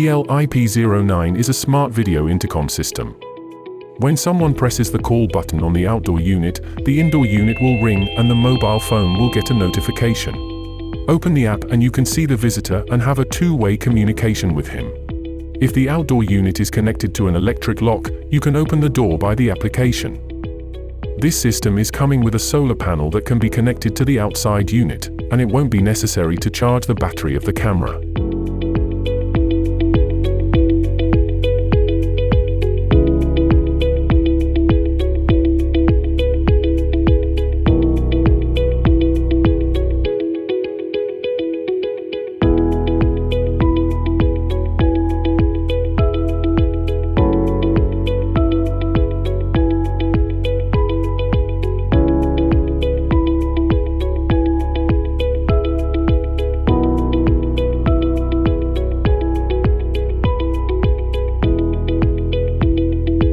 EL-IP09 is a smart video intercom system. When someone presses the call button on the outdoor unit, the indoor unit will ring and the mobile phone will get a notification. Open the app and you can see the visitor and have a two-way communication with him. If the outdoor unit is connected to an electric lock, you can open the door by the application. This system is coming with a solar panel that can be connected to the outside unit, and it won't be necessary to charge the battery of the camera.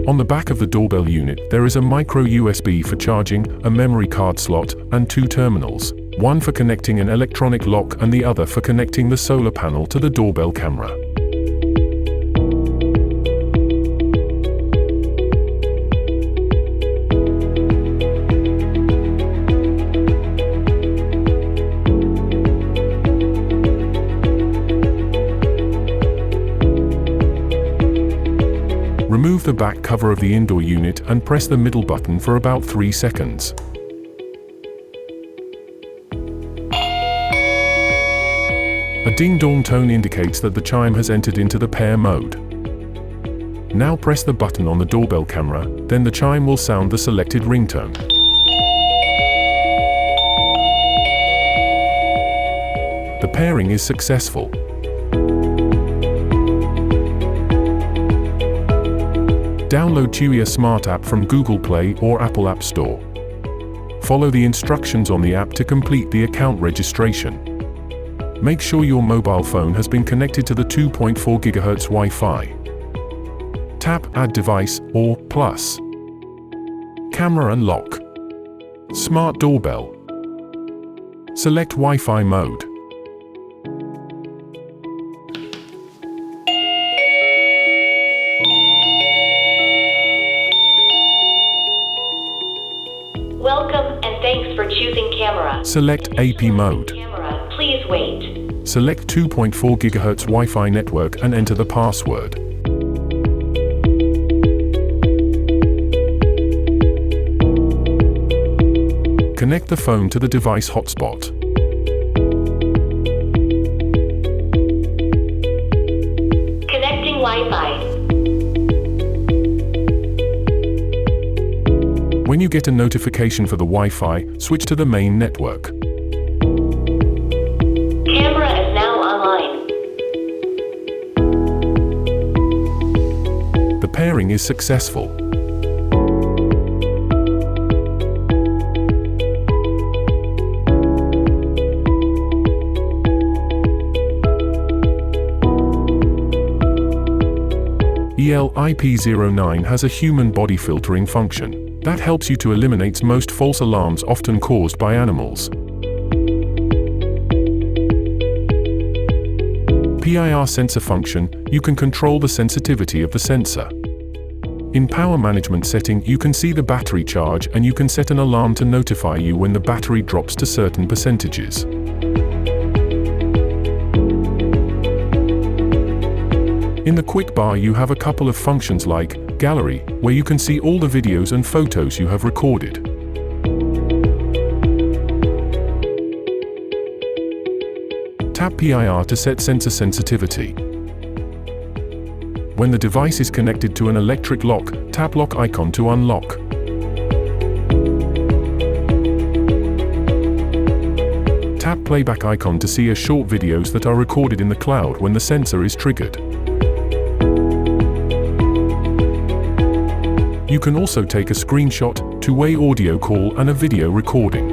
On the back of the doorbell unit, there is a micro USB for charging, a memory card slot, and two terminals, one for connecting an electronic lock and the other for connecting the solar panel to the doorbell camera. Remove the back cover of the indoor unit and press the middle button for about 3 seconds. A ding-dong tone indicates that the chime has entered into the pair mode. Now press the button on the doorbell camera, then the chime will sound the selected ringtone. The pairing is successful. Download TuyaSmart app from Google Play or Apple App Store. Follow the instructions on the app to complete the account registration. Make sure your mobile phone has been connected to the 2.4 GHz Wi-Fi. Tap Add Device or Plus. Camera and lock. Smart doorbell. Select Wi-Fi mode. Welcome and thanks for choosing camera. Select AP mode. Camera, please wait. Select 2.4 GHz Wi-Fi network and enter the password. Connect the phone to the device hotspot. Connecting Wi-Fi. When you get a notification for the Wi-Fi, switch to the main network. Camera is now online. The pairing is successful. EL-IP09 has a human body filtering function that helps you to eliminate most false alarms often caused by animals. PIR sensor function, you can control the sensitivity of the sensor. In power management setting, you can see the battery charge and you can set an alarm to notify you when the battery drops to certain percentages. In the quick bar you have a couple of functions like Gallery, where you can see all the videos and photos you have recorded. Tap PIR to set sensor sensitivity. When the device is connected to an electric lock, tap lock icon to unlock. Tap playback icon to see a short videos that are recorded in the cloud when the sensor is triggered. You can also take a screenshot, two-way audio call and a video recording.